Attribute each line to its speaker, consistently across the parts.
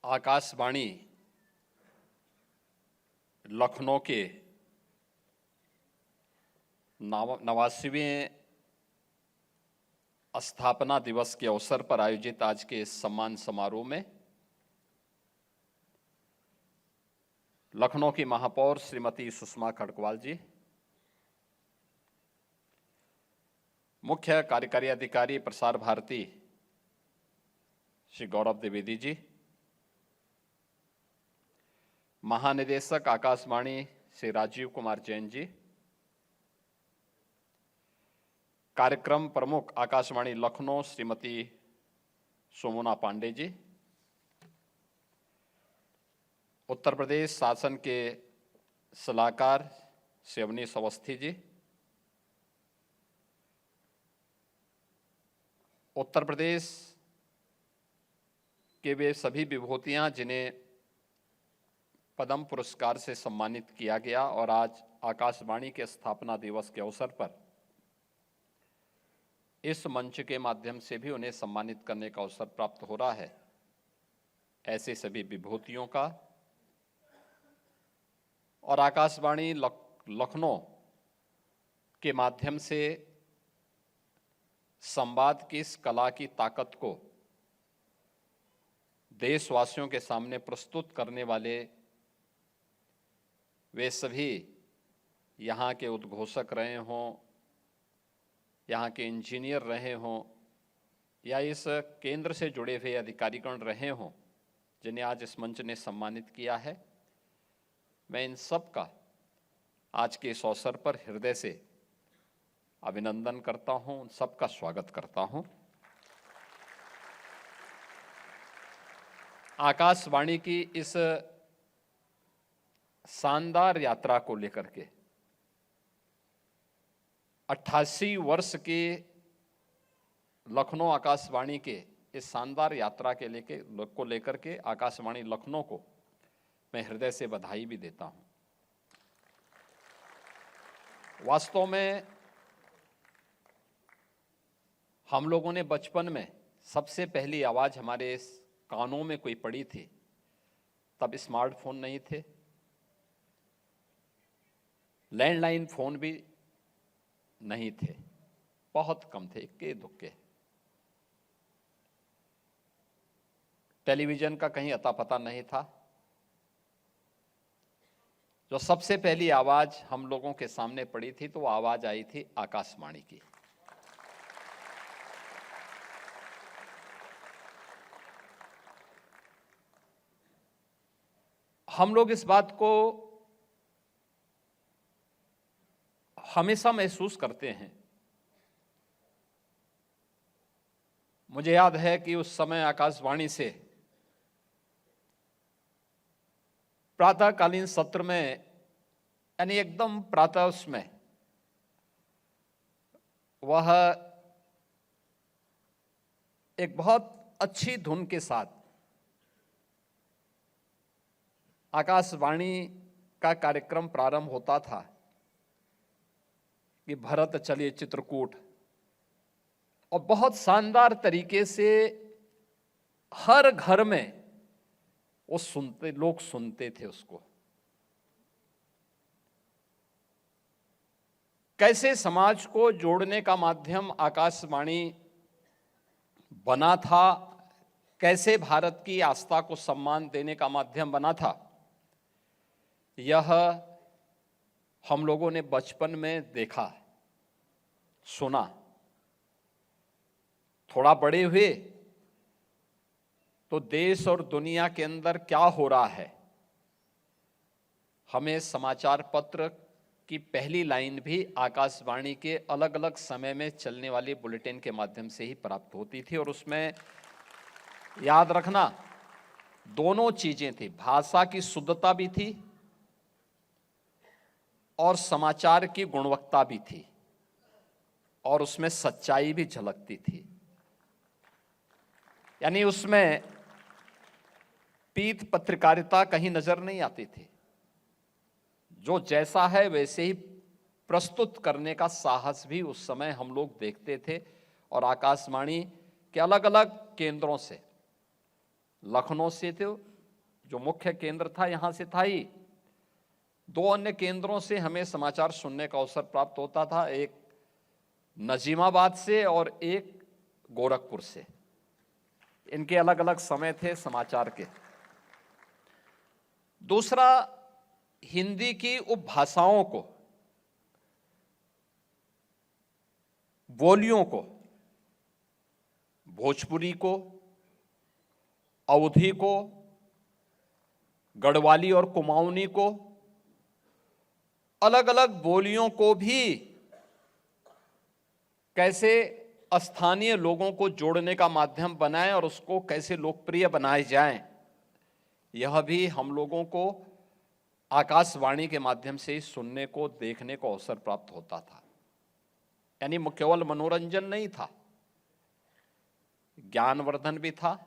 Speaker 1: आकाशवाणी लखनऊ के 89वें स्थापना दिवस के अवसर पर आयोजित आज के सम्मान समारोह में लखनऊ की महापौर श्रीमती सुषमा खड़गवाल जी, मुख्य कार्यकारी अधिकारी प्रसार भारती श्री गौरव द्विवेदी जी, महानिदेशक आकाशवाणी श्री राजीव कुमार जैन जी, कार्यक्रम प्रमुख आकाशवाणी लखनऊ श्रीमती सुमना पांडे जी, उत्तर प्रदेश शासन के सलाहकार श्री अवनीश अवस्थी जी, उत्तर प्रदेश के वे सभी विभूतियां जिन्हें पद्म पुरस्कार से सम्मानित किया गया और आज आकाशवाणी के स्थापना दिवस के अवसर पर इस मंच के माध्यम से भी उन्हें सम्मानित करने का अवसर प्राप्त हो रहा है, ऐसे सभी विभूतियों का और आकाशवाणी लखनऊ के माध्यम से संवाद की इस कला की ताकत को देशवासियों के सामने प्रस्तुत करने वाले वे सभी यहाँ के उद्घोषक रहे हों, यहाँ के इंजीनियर रहे हों या इस केंद्र से जुड़े हुए अधिकारीगण रहे हों जिन्हें आज इस मंच ने सम्मानित किया है, मैं इन सब का आज के इस अवसर पर हृदय से अभिनंदन करता हूं, उन सबका स्वागत करता हूं। आकाशवाणी की इस शानदार यात्रा को लेकर के 88 वर्ष के लखनऊ आकाशवाणी के इस शानदार यात्रा को लेकर के आकाशवाणी लखनऊ को मैं हृदय से बधाई भी देता हूं। वास्तव में हम लोगों ने बचपन में सबसे पहली आवाज हमारे कानों में कोई पड़ी थी, तब स्मार्टफोन नहीं थे, लैंडलाइन फोन भी नहीं थे, बहुत कम थे, इक्के दुक्के। टेलीविजन का कहीं अता पता नहीं था। जो सबसे पहली आवाज हम लोगों के सामने पड़ी थी तो वो आवाज आई थी आकाशवाणी की। हम लोग इस बात को हमेशा महसूस करते हैं। मुझे याद है कि उस समय आकाशवाणी से प्रातःकालीन सत्र में, यानी एकदम प्रातः उसमें वह एक बहुत अच्छी धुन के साथ आकाशवाणी का कार्यक्रम प्रारंभ होता था कि भरत चले चित्रकूट, और बहुत शानदार तरीके से हर घर में वो लोग सुनते थे उसको। कैसे समाज को जोड़ने का माध्यम आकाशवाणी बना था, कैसे भारत की आस्था को सम्मान देने का माध्यम बना था, यह हम लोगों ने बचपन में देखा, सुना। थोड़ा बड़े हुए तो देश और दुनिया के अंदर क्या हो रहा है, हमें समाचार पत्र की पहली लाइन भी आकाशवाणी के अलग अलग समय में चलने वाले बुलेटिन के माध्यम से ही प्राप्त होती थी। और उसमें याद रखना, दोनों चीजें थी, भाषा की शुद्धता भी थी और समाचार की गुणवत्ता भी थी, और उसमें सच्चाई भी झलकती थी। यानी उसमें पीठ पत्रकारिता कहीं नजर नहीं आती थी। जो जैसा है वैसे ही प्रस्तुत करने का साहस भी उस समय हम लोग देखते थे। और आकाशवाणी के अलग अलग केंद्रों से, लखनऊ से तो जो मुख्य केंद्र था यहां से था ही, 2 अन्य केंद्रों से हमें समाचार सुनने का अवसर प्राप्त होता था, एक नजीमाबाद से और एक गोरखपुर से। इनके अलग अलग समय थे समाचार के। दूसरा, हिंदी की उपभाषाओं को, बोलियों को, भोजपुरी को, अवधी को, गढ़वाली और कुमाऊनी को, अलग अलग बोलियों को भी कैसे स्थानीय लोगों को जोड़ने का माध्यम बनाएं और उसको कैसे लोकप्रिय बनाए जाएं, यह भी हम लोगों को आकाशवाणी के माध्यम से सुनने को, देखने को अवसर प्राप्त होता था। यानी केवल मनोरंजन नहीं था, ज्ञानवर्धन भी था,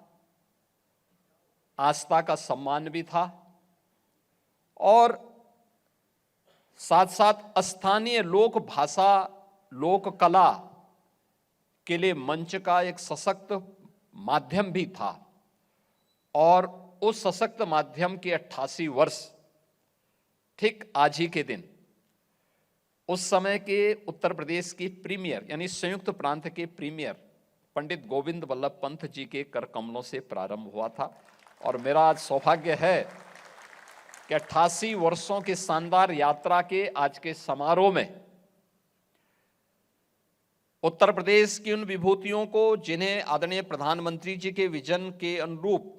Speaker 1: आस्था का सम्मान भी था, और साथ साथ स्थानीय लोक भाषा, लोक कला के लिए मंच का एक सशक्त माध्यम भी था। और उस सशक्त माध्यम के 88 वर्ष ठीक आज ही के दिन उस समय के उत्तर प्रदेश की प्रीमियर यानी संयुक्त प्रांत के प्रीमियर पंडित गोविंद वल्लभ पंत जी के कर कमलों से प्रारंभ हुआ था। और मेरा आज सौभाग्य है कि 88 वर्षों की शानदार यात्रा के आज के समारोह में उत्तर प्रदेश की उन विभूतियों को, जिन्हें आदरणीय प्रधानमंत्री जी के विजन के अनुरूप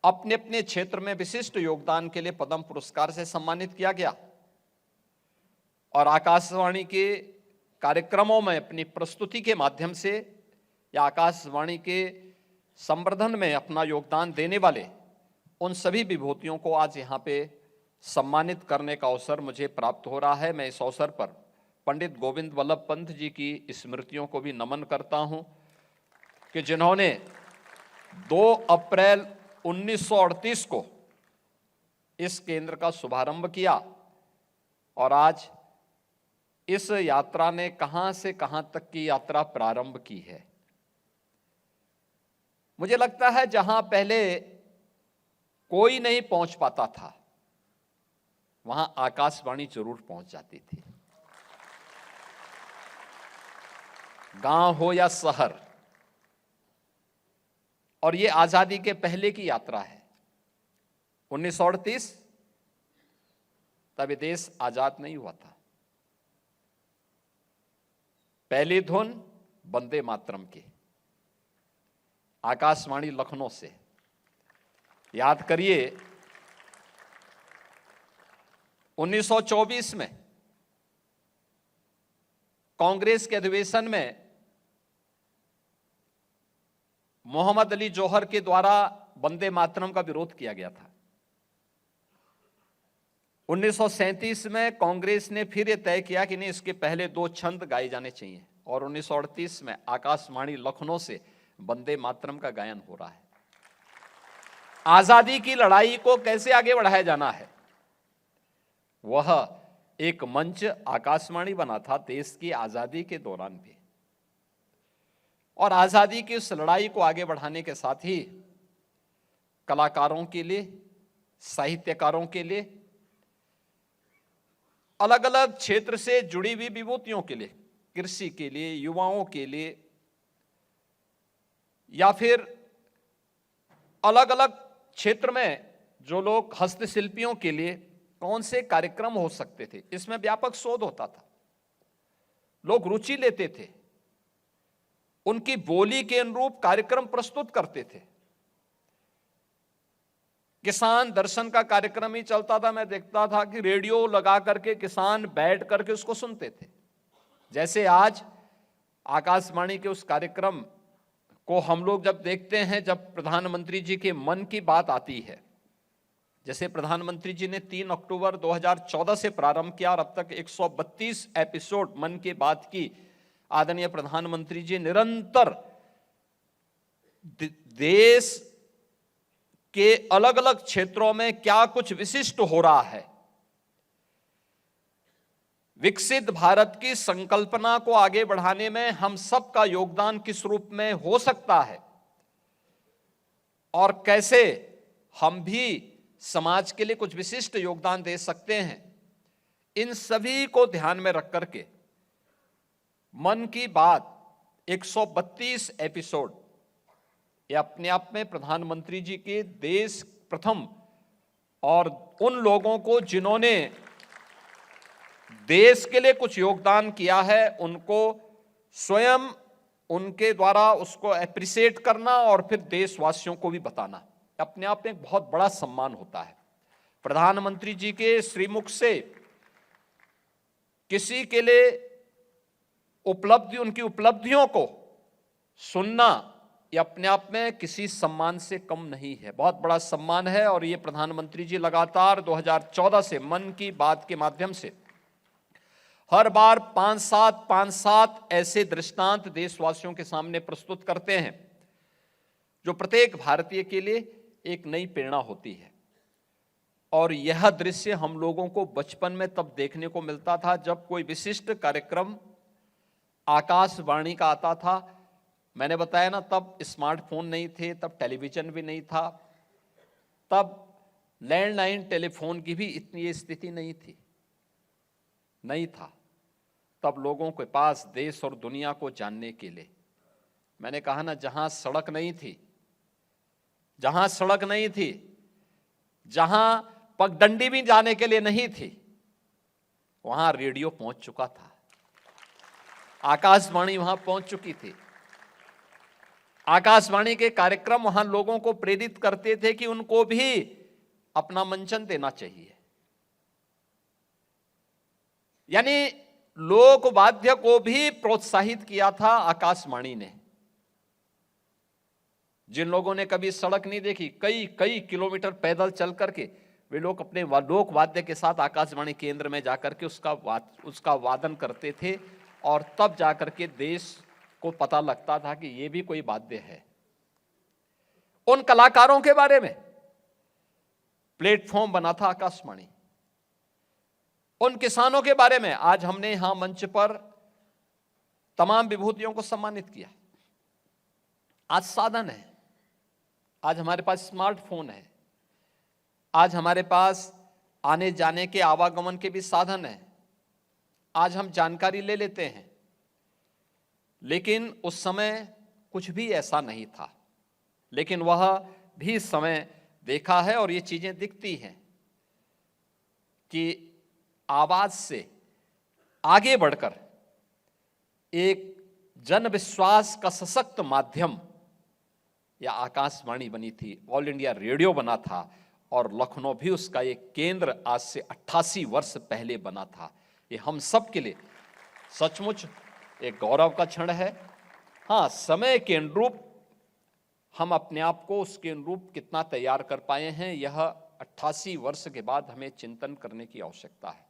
Speaker 1: अपने अपने क्षेत्र में विशिष्ट योगदान के लिए पद्म पुरस्कार से सम्मानित किया गया, और आकाशवाणी के कार्यक्रमों में अपनी प्रस्तुति के माध्यम से या आकाशवाणी के संवर्धन में अपना योगदान देने वाले उन सभी विभूतियों को आज यहाँ पे सम्मानित करने का अवसर मुझे प्राप्त हो रहा है। मैं इस अवसर पर पंडित गोविंद वल्लभ पंत जी की स्मृतियों को भी नमन करता हूँ कि जिन्होंने 2 अप्रैल 1938 को इस केंद्र का शुभारंभ किया, और आज इस यात्रा ने कहां से कहां तक की यात्रा प्रारंभ की है। मुझे लगता है जहां पहले कोई नहीं पहुंच पाता था, वहां आकाशवाणी जरूर पहुंच जाती थी, गांव हो या शहर। और ये आजादी के पहले की यात्रा है। 1938 तब देश आजाद नहीं हुआ था। पहली धुन वंदे मातरम की, आकाशवाणी लखनऊ से। याद करिए 1924 में कांग्रेस के अधिवेशन में मोहम्मद अली जौहर के द्वारा वंदे मातरम का विरोध किया गया था। 1937 में कांग्रेस ने फिर यह तय किया कि नहीं, इसके पहले 2 छंद गाए जाने चाहिए, और 1938 में आकाशवाणी लखनऊ से वंदे मातरम का गायन हो रहा है। आजादी की लड़ाई को कैसे आगे बढ़ाया जाना है, वह एक मंच आकाशवाणी बना था देश की आजादी के दौरान भी। और आजादी की उस लड़ाई को आगे बढ़ाने के साथ ही कलाकारों के लिए, साहित्यकारों के लिए, अलग अलग क्षेत्र से जुड़ी हुई विभूतियों के लिए, कृषि के लिए, युवाओं के लिए, या फिर अलग अलग क्षेत्र में जो लोग हस्तशिल्पियों के लिए कौन से कार्यक्रम हो सकते थे, इसमें व्यापक शोध होता था। लोग रुचि लेते थे, उनकी बोली के अनुरूप कार्यक्रम प्रस्तुत करते थे। किसान दर्शन का कार्यक्रम ही चलता था, मैं देखता था कि रेडियो लगा करके किसान बैठ करके उसको सुनते थे। जैसे आज आकाशवाणी के उस कार्यक्रम को हम लोग जब देखते हैं, जब प्रधानमंत्री जी के मन की बात आती है, जैसे प्रधानमंत्री जी ने 3 अक्टूबर 2014 से प्रारंभ किया और अब तक 132 एपिसोड मन की बात की आदरणीय प्रधानमंत्री जी निरंतर देश के अलग अलग क्षेत्रों में क्या कुछ विशिष्ट हो रहा है, विकसित भारत की संकल्पना को आगे बढ़ाने में हम सब का योगदान किस रूप में हो सकता है, और कैसे हम भी समाज के लिए कुछ विशिष्ट योगदान दे सकते हैं, इन सभी को ध्यान में रख करके मन की बात 132 एपिसोड ये अपने आप में प्रधानमंत्री जी के देश प्रथम और उन लोगों को जिन्होंने देश के लिए कुछ योगदान किया है, उनको स्वयं उनके द्वारा उसको एप्रिशिएट करना और फिर देशवासियों को भी बताना अपने आप में एक बहुत बड़ा सम्मान होता है। प्रधानमंत्री जी के श्रीमुख से किसी के लिए उनकी उपलब्धियों को सुनना ये अपने आप में किसी सम्मान से कम नहीं है, बहुत बड़ा सम्मान है। और ये प्रधानमंत्री जी लगातार 2014 से मन की बात के माध्यम से हर बार 5-7 ऐसे दृष्टांत देशवासियों के सामने प्रस्तुत करते हैं जो प्रत्येक भारतीय के लिए एक नई प्रेरणा होती है। और यह दृश्य हम लोगों को बचपन में तब देखने को मिलता था जब कोई विशिष्ट कार्यक्रम आकाशवाणी का आता था। मैंने बताया ना, तब स्मार्टफोन नहीं थे, तब टेलीविजन भी नहीं था, तब लैंडलाइन टेलीफोन की भी इतनी स्थिति नहीं था। तब लोगों के पास देश और दुनिया को जानने के लिए, मैंने कहा ना, जहां सड़क नहीं थी, जहां पगडंडी भी जाने के लिए नहीं थी, वहां रेडियो पहुंच चुका था, आकाशवाणी वहां पहुंच चुकी थी। आकाशवाणी के कार्यक्रम वहां लोगों को प्रेरित करते थे कि उनको भी अपना मंचन देना चाहिए। यानी लोक वाद्य को भी प्रोत्साहित किया था आकाशवाणी ने। जिन लोगों ने कभी सड़क नहीं देखी, कई किलोमीटर पैदल चल करके वे लोग अपने लोक वाद्य के साथ आकाशवाणी केंद्र में जाकर के उसका वादन करते थे, और तब जाकर के देश को पता लगता था कि ये भी कोई वाद्य है। उन कलाकारों के बारे में प्लेटफॉर्म बना था आकाशवाणी। उन किसानों के बारे में आज हमने यहां मंच पर तमाम विभूतियों को सम्मानित किया। आज साधन है, आज हमारे पास स्मार्टफोन है, आज हमारे पास आने जाने के आवागमन के भी साधन है, आज हम जानकारी ले लेते हैं। लेकिन उस समय कुछ भी ऐसा नहीं था, लेकिन वह भी समय देखा है और ये चीजें दिखती हैं कि आवाज से आगे बढ़कर एक जन विश्वास का सशक्त माध्यम या आकाशवाणी बनी थी, ऑल इंडिया रेडियो बना था, और लखनऊ भी उसका एक केंद्र आज से 88 वर्ष पहले बना था। ये हम सब के लिए सचमुच एक गौरव का क्षण है। हाँ, समय के अनुरूप हम अपने आप को उसके अनुरूप कितना तैयार कर पाए हैं, यह 88 वर्ष के बाद हमें चिंतन करने की आवश्यकता है।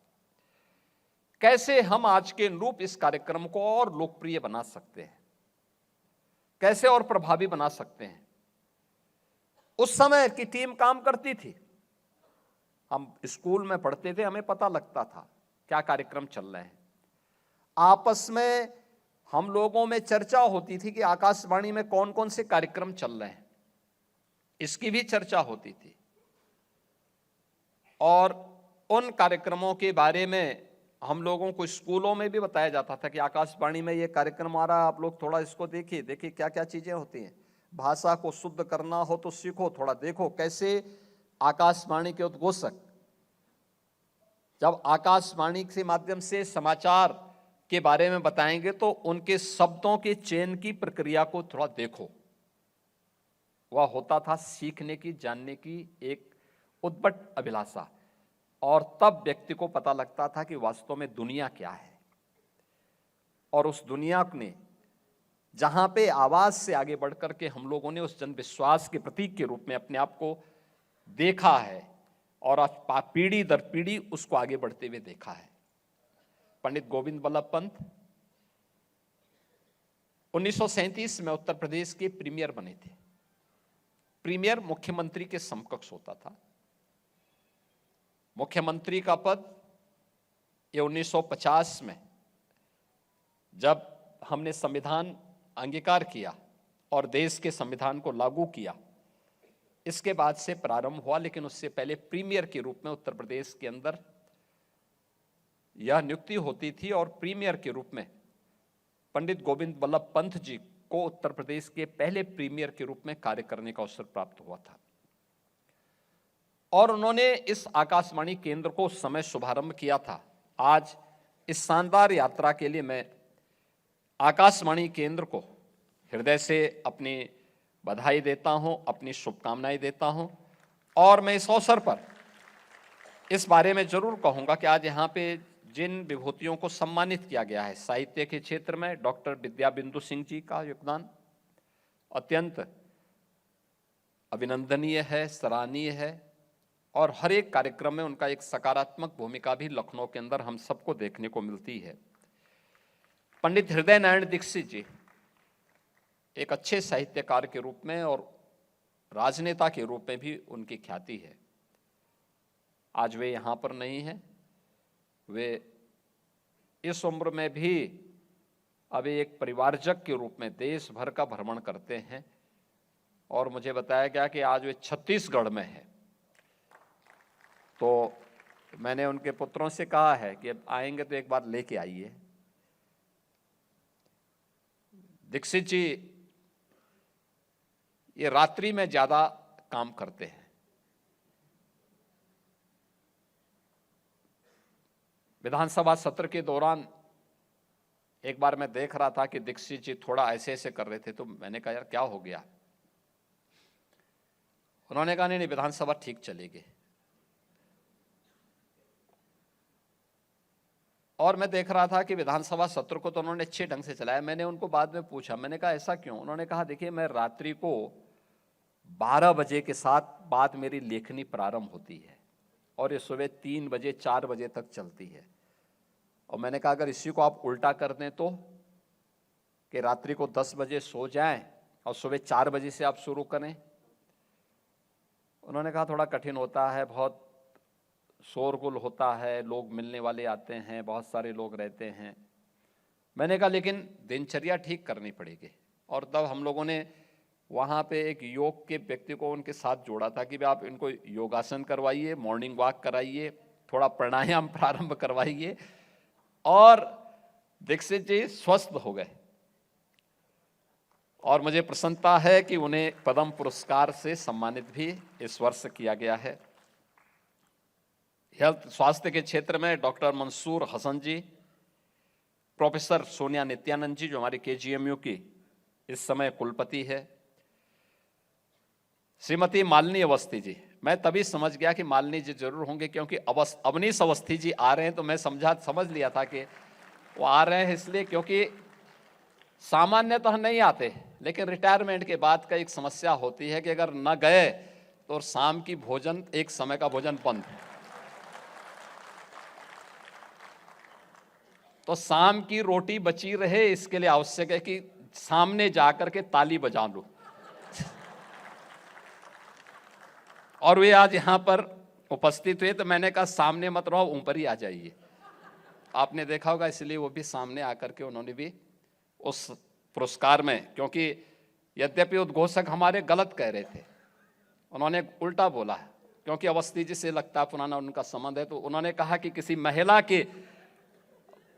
Speaker 1: कैसे हम आज के अनुरूप इस कार्यक्रम को और लोकप्रिय बना सकते हैं, कैसे और प्रभावी बना सकते हैं। उस समय की टीम काम करती थी, हम स्कूल में पढ़ते थे, हमें पता लगता था क्या कार्यक्रम चल रहे हैं। आपस में हम लोगों में चर्चा होती थी कि आकाशवाणी में कौन कौन से कार्यक्रम चल रहे हैं, इसकी भी चर्चा होती थी। और उन कार्यक्रमों के बारे में हम लोगों को स्कूलों में भी बताया जाता था कि आकाशवाणी में ये कार्यक्रम आ रहा है, आप लोग थोड़ा इसको देखिए क्या क्या चीजें होती हैं। भाषा को शुद्ध करना हो तो सीखो, थोड़ा देखो कैसे आकाशवाणी के उद्घोषक जब आकाशवाणी के माध्यम से समाचार के बारे में बताएंगे तो उनके शब्दों के चयन की प्रक्रिया को थोड़ा देखो। वह होता था सीखने की, जानने की एक उद्भट अभिलाषा, और तब व्यक्ति को पता लगता था कि वास्तव में दुनिया क्या है। और उस दुनिया ने जहां पे आवाज से आगे बढ़ करके हम लोगों ने उस जनविश्वास के प्रतीक के रूप में अपने आप को देखा है, और आज पीढ़ी दर पीढ़ी उसको आगे बढ़ते हुए देखा है। पंडित गोविंद बल्लभ पंत 1937 में उत्तर प्रदेश के प्रीमियर बने थे। प्रीमियर मुख्यमंत्री के समकक्ष होता था। मुख्यमंत्री का पद ये 1950 में जब हमने संविधान अंगीकार किया और देश के संविधान को लागू किया, इसके बाद से प्रारंभ हुआ, लेकिन उससे पहले प्रीमियर के रूप में उत्तर प्रदेश के अंदर यह नियुक्ति होती थी और प्रीमियर के रूप में पंडित गोविंद बल्लभ पंत जी को उत्तर प्रदेश के पहले प्रीमियर के रूप में कार्य करने का अवसर प्राप्त हुआ था। और उन्होंने इस आकाशवाणी केंद्र को उस समय शुभारंभ किया था। आज इस शानदार यात्रा के लिए मैं आकाशवाणी केंद्र को हृदय से अपनी बधाई देता हूं, अपनी शुभकामनाएं देता हूं। और मैं इस अवसर पर इस बारे में जरूर कहूंगा कि आज यहाँ पे जिन विभूतियों को सम्मानित किया गया है, साहित्य के क्षेत्र में डॉक्टर विद्याबिंदु सिंह जी का योगदान अत्यंत अभिनंदनीय है, सराहनीय है, और हर एक कार्यक्रम में उनका एक सकारात्मक भूमिका भी लखनऊ के अंदर हम सबको देखने को मिलती है। पंडित हृदय नारायण दीक्षित जी एक अच्छे साहित्यकार के रूप में और राजनेता के रूप में भी उनकी ख्याति है। आज वे यहाँ पर नहीं हैं। वे इस उम्र में भी अभी एक परिवारजक के रूप में देश भर का भ्रमण करते हैं, और मुझे बताया गया कि आज वे छत्तीसगढ़ में हैं। तो मैंने उनके पुत्रों से कहा है कि अब आएंगे तो एक बार लेके आइए। दीक्षित जी ये रात्रि में ज्यादा काम करते हैं। विधानसभा सत्र के दौरान एक बार मैं देख रहा था कि दीक्षित जी थोड़ा ऐसे ऐसे कर रहे थे, तो मैंने कहा यार क्या हो गया। उन्होंने कहा नहीं विधानसभा ठीक चलेगी। और मैं देख रहा था कि विधानसभा सत्र को तो उन्होंने अच्छे ढंग से चलाया। मैंने उनको बाद में पूछा, मैंने कहा ऐसा क्यों। उन्होंने कहा देखिए मैं रात्रि को 12 बजे के साथ बाद मेरी लेखनी प्रारंभ होती है और ये सुबह 3 बजे 4 बजे तक चलती है। और मैंने कहा अगर इसी को आप उल्टा कर दें तो कि रात्रि को 10 बजे सो जाएं और सुबह 4 बजे से आप शुरू करें। उन्होंने कहा थोड़ा कठिन होता है, बहुत शोरगुल होता है, लोग मिलने वाले आते हैं, बहुत सारे लोग रहते हैं। मैंने कहा लेकिन दिनचर्या ठीक करनी पड़ेगी। और तब हम लोगों ने वहाँ पे एक योग के व्यक्ति को उनके साथ जोड़ा था कि आप इनको योगासन करवाइए, मॉर्निंग वॉक कराइए, थोड़ा प्राणायाम प्रारंभ करवाइए। और दीक्षित जी स्वस्थ हो गए और मुझे प्रसन्नता है कि उन्हें पद्म पुरस्कार से सम्मानित भी इस वर्ष किया गया है। हेल्थ स्वास्थ्य के क्षेत्र में डॉक्टर मंसूर हसन जी, प्रोफेसर सोनिया नित्यानंद जी जो हमारी केजीएमयू की इस समय कुलपति है, श्रीमती मालिनी अवस्थी जी। मैं तभी समझ गया कि मालिनी जी जरूर होंगे क्योंकि अवनीश अवस्थी जी आ रहे हैं, तो मैं समझ लिया था कि वो आ रहे हैं इसलिए क्योंकि सामान्य तो नहीं आते, लेकिन रिटायरमेंट के बाद का एक समस्या होती है कि अगर न गए तो शाम की भोजन, एक समय का भोजन बंद। तो शाम की रोटी बची रहे इसके लिए आवश्यक है कि सामने जाकर के ताली बजा लो। और वे आज यहां पर उपस्थित हुए, तो मैंने कहा सामने मत रहो, ऊपर ही आ जाइए। आपने देखा होगा, इसलिए वो भी सामने आकर के उन्होंने भी उस पुरस्कार में, क्योंकि यद्यपि उद्घोषक हमारे गलत कह रहे थे, उन्होंने उल्टा बोला है क्योंकि अवस्थी जी से लगता है पुराना उनका संबंध है। तो उन्होंने कहा कि किसी महिला के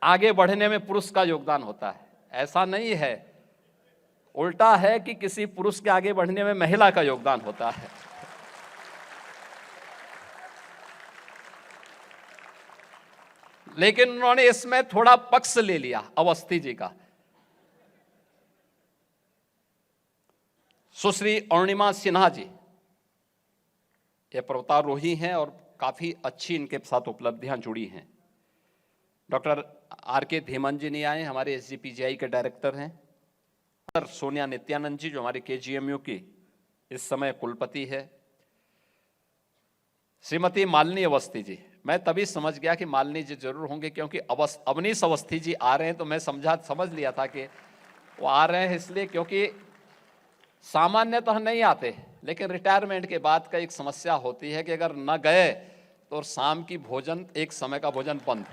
Speaker 1: आगे बढ़ने में पुरुष का योगदान होता है। ऐसा नहीं है, उल्टा है कि किसी पुरुष के आगे बढ़ने में महिला का योगदान होता है। लेकिन उन्होंने इसमें थोड़ा पक्ष ले लिया अवस्थी जी का। सुश्री अरुणिमा सिन्हा जी ये पर्वतारोही हैं और काफी अच्छी इनके साथ उपलब्धियां जुड़ी हैं। Doctor R K. धीमन जी नहीं आए, हमारे एसजीपीजीआई के डायरेक्टर हैं। सोनिया नित्यानंद जी जो हमारी केजीएमयू की इस समय कुलपति है। श्रीमती मालिनी अवस्थी जी, मैं तभी समझ गया कि मालिनी जी जरूर होंगे क्योंकि अवनीश अवस्थी जी आ रहे हैं, तो मैं समझ लिया था कि वो आ रहे हैं इसलिए क्योंकि सामान्य तो नहीं आते, लेकिन रिटायरमेंट के बाद का एक समस्या होती है कि अगर न गए तो शाम की भोजन, एक समय का भोजन बंद।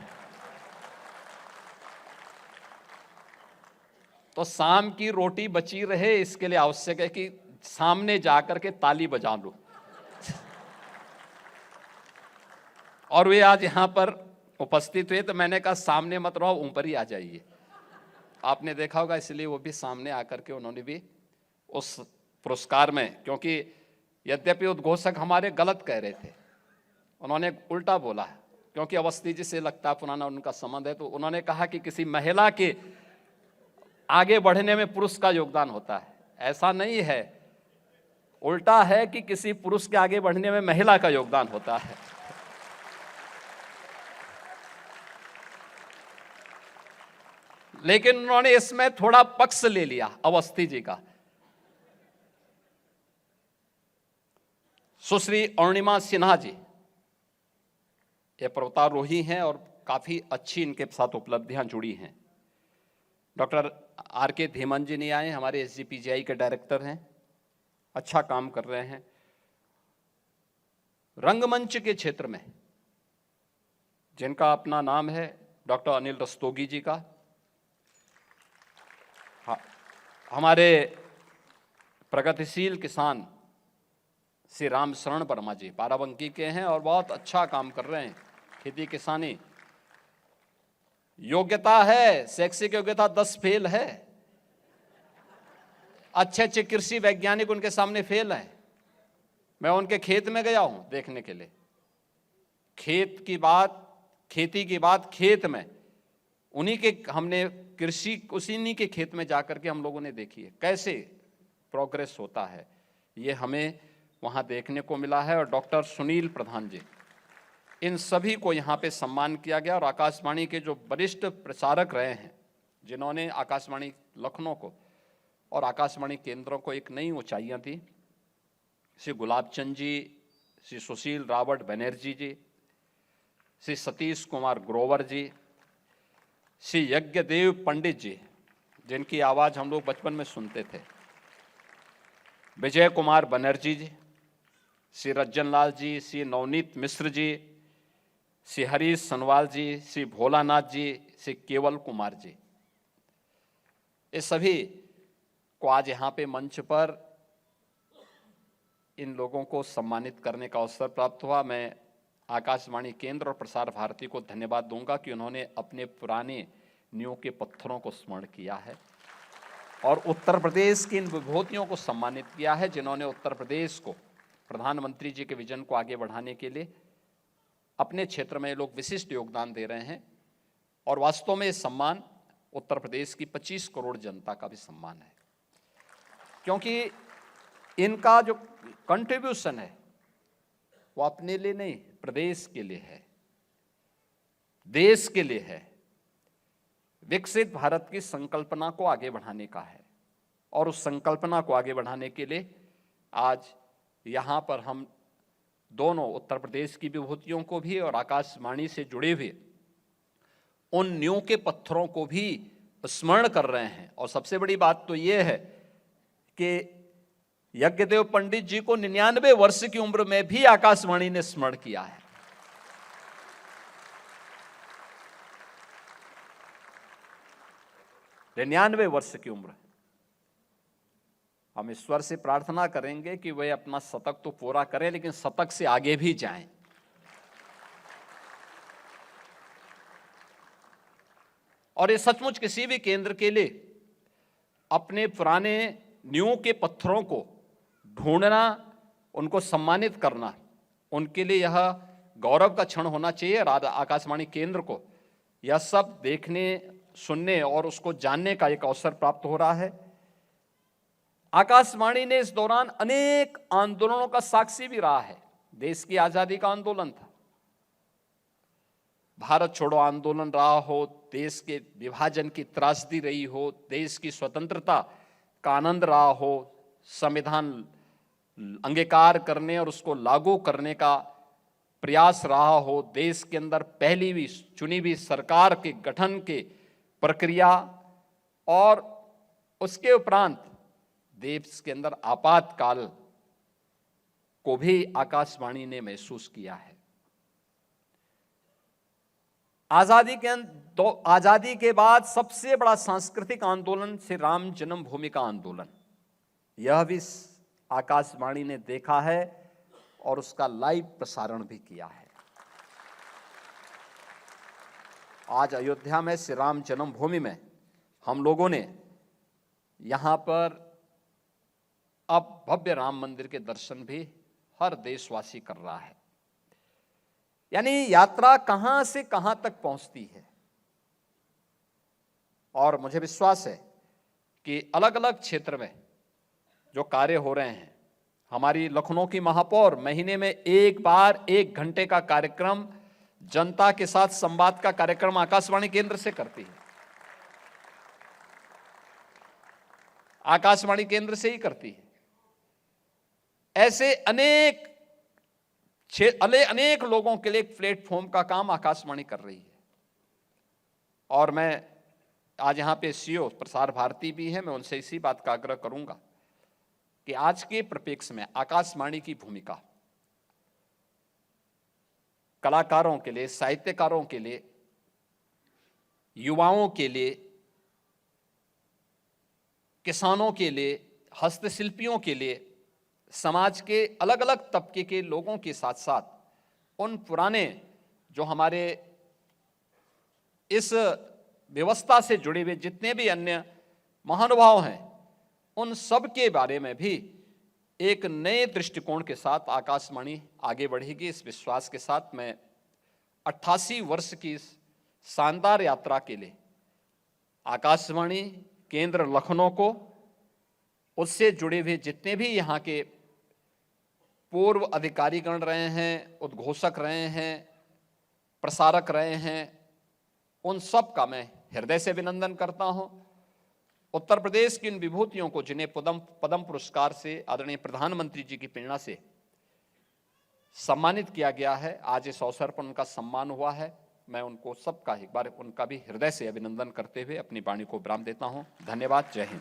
Speaker 1: तो शाम की रोटी बची रहे इसके लिए आवश्यक है कि सामने जाकर के ताली बजा लो। और वे आज यहाँ पर उपस्थित हुए, तो मैंने कहा सामने मत रहो, ऊपर ही आ जाइए। आपने देखा होगा, इसलिए वो भी सामने आकर के उन्होंने भी उस पुरस्कार में, क्योंकि यद्यपि उद्घोषक हमारे गलत कह रहे थे, उन्होंने उल्टा बोला, क्योंकि अवस्थी जी से लगता पुराना उनका संबंध है, तो उन्होंने कहा कि किसी महिला के आगे बढ़ने में पुरुष का योगदान होता है। ऐसा नहीं है, उल्टा है कि किसी पुरुष के आगे बढ़ने में महिला का योगदान होता है। लेकिन उन्होंने इसमें थोड़ा पक्ष ले लिया अवस्थी जी का। सुश्री अरुणिमा सिन्हा जी ये पर्वतारोही हैं और काफी अच्छी इनके साथ उपलब्धियां जुड़ी हैं। Doctor R K. धीमन जी नहीं आए, हमारे एसजीपीजीआई के डायरेक्टर हैं, अच्छा काम कर रहे हैं। रंगमंच के क्षेत्र में जिनका अपना नाम है, डॉक्टर अनिल रस्तोगी जी का, हमारे प्रगतिशील किसान श्री राम शरण वर्मा जी बाराबंकी के हैं और बहुत अच्छा काम कर रहे हैं, खेती किसानी। योग्यता है, शैक्षिक योग्यता 10 फेल है, अच्छे अच्छे कृषि वैज्ञानिक उनके सामने फेल हैं। मैं उनके खेत में गया हूं देखने के लिए। खेती की बात खेत में, उन्हीं के हमने कृषि उसी के खेत में जाकर के हम लोगों ने देखी है कैसे प्रोग्रेस होता है, ये हमें वहां देखने को मिला है। और डॉक्टर सुनील प्रधान जी, इन सभी को यहाँ पे सम्मान किया गया। और आकाशवाणी के जो वरिष्ठ प्रसारक रहे हैं, जिन्होंने आकाशवाणी लखनऊ को और आकाशवाणी केंद्रों को एक नई ऊंचाइयां दी, श्री गुलाबचंद जी, श्री सुशील रावत बनर्जी जी, श्री सतीश कुमार ग्रोवर जी, श्री यज्ञदेव पंडित जी, जिनकी आवाज़ हम लोग बचपन में सुनते थे, विजय कुमार बनर्जी जी, श्री रज्जन लाल जी, श्री नवनीत मिश्र जी, श्री हरीश सनवाल जी, श्री भोलानाथ जी, श्री केवल कुमार जी, ये सभी को आज यहाँ पे मंच पर इन लोगों को सम्मानित करने का अवसर प्राप्त हुआ। मैं आकाशवाणी केंद्र और प्रसार भारती को धन्यवाद दूंगा कि उन्होंने अपने पुराने नींव के पत्थरों को स्मरण किया है और उत्तर प्रदेश की इन विभूतियों को सम्मानित किया है, जिन्होंने उत्तर प्रदेश को प्रधानमंत्री जी के विजन को आगे बढ़ाने के लिए अपने क्षेत्र में लोग विशिष्ट योगदान दे रहे हैं। और वास्तव में ये सम्मान उत्तर प्रदेश की 25 करोड़ जनता का भी सम्मान है, क्योंकि इनका जो कंट्रीब्यूशन है वो अपने लिए नहीं, प्रदेश के लिए है, देश के लिए है, विकसित भारत की संकल्पना को आगे बढ़ाने का है। और उस संकल्पना को आगे बढ़ाने के लिए आज यहाँ पर हम दोनों उत्तर प्रदेश की विभूतियों को भी और आकाशवाणी से जुड़े हुए उन नींव के पत्थरों को भी स्मरण कर रहे हैं। और सबसे बड़ी बात तो ये है कि यज्ञदेव पंडित जी को 99 वर्ष की उम्र में भी आकाशवाणी ने स्मरण किया है। निन्यानवे वर्ष की उम्र। हम ईश्वर से प्रार्थना करेंगे कि वे अपना शतक तो पूरा करें, लेकिन शतक से आगे भी जाएं। और ये सचमुच किसी भी केंद्र के लिए अपने पुराने नींव के पत्थरों को ढूंढना, उनको सम्मानित करना, उनके लिए यह गौरव का क्षण होना चाहिए। आकाशवाणी केंद्र को यह सब देखने, सुनने और उसको जानने का एक अवसर प्राप्त हो रहा है। आकाशवाणी ने इस दौरान अनेक आंदोलनों का साक्षी भी रहा है। देश की आजादी का आंदोलन था, भारत छोड़ो आंदोलन रहा हो, देश के विभाजन की त्रासदी रही हो, देश की स्वतंत्रता का आनंद रहा हो, संविधान अंगीकार करने और उसको लागू करने का प्रयास रहा हो, देश के अंदर पहली भी चुनी हुई सरकार के गठन के प्रक्रिया और उसके उपरांत देश के अंदर आपातकाल को भी आकाशवाणी ने महसूस किया है। आजादी के बाद सबसे बड़ा सांस्कृतिक आंदोलन श्री राम जन्मभूमि का आंदोलन, यह भी आकाशवाणी ने देखा है और उसका लाइव प्रसारण भी किया है। आज अयोध्या में श्री राम जन्मभूमि में हम लोगों ने यहाँ पर अब भव्य राम मंदिर के दर्शन भी हर देशवासी कर रहा है। यानी यात्रा कहां से कहां तक पहुंचती है, और मुझे विश्वास है कि अलग अलग क्षेत्र में जो कार्य हो रहे हैं, हमारी लखनऊ की महापौर महीने में एक बार 1 घंटे का कार्यक्रम, जनता के साथ संवाद का कार्यक्रम आकाशवाणी केंद्र से करती है, आकाशवाणी केंद्र से ही करती है। ऐसे अनेक लोगों के लिए एक प्लेटफॉर्म का काम आकाशवाणी कर रही है। और मैं आज यहां पे सीईओ प्रसार भारती भी है, मैं उनसे इसी बात का आग्रह करूंगा कि आज के परिप्रेक्ष्य में आकाशवाणी की भूमिका कलाकारों के लिए, साहित्यकारों के लिए, युवाओं के लिए, किसानों के लिए, हस्तशिल्पियों के लिए, समाज के अलग अलग तबके के लोगों के साथ साथ उन पुराने जो हमारे इस व्यवस्था से जुड़े हुए जितने भी अन्य महानुभाव हैं, उन सब के बारे में भी एक नए दृष्टिकोण के साथ आकाशवाणी आगे बढ़ेगी। इस विश्वास के साथ मैं 88 वर्ष की इस शानदार यात्रा के लिए आकाशवाणी केंद्र लखनऊ को, उससे जुड़े हुए जितने भी यहाँ के पूर्व अधिकारीगण रहे हैं, उद्घोषक रहे हैं, प्रसारक रहे हैं, उन सब का मैं हृदय से अभिनंदन करता हूं। उत्तर प्रदेश की इन विभूतियों को, जिन्हें पद्म पुरस्कार से आदरणीय प्रधानमंत्री जी की प्रेरणा से सम्मानित किया गया है, आज इस अवसर पर उनका सम्मान हुआ है। मैं उनको सबका एक बार उनका भी हृदय से अभिनंदन करते हुए अपनी वाणी को विराम देता हूं। धन्यवाद। जय हिंद।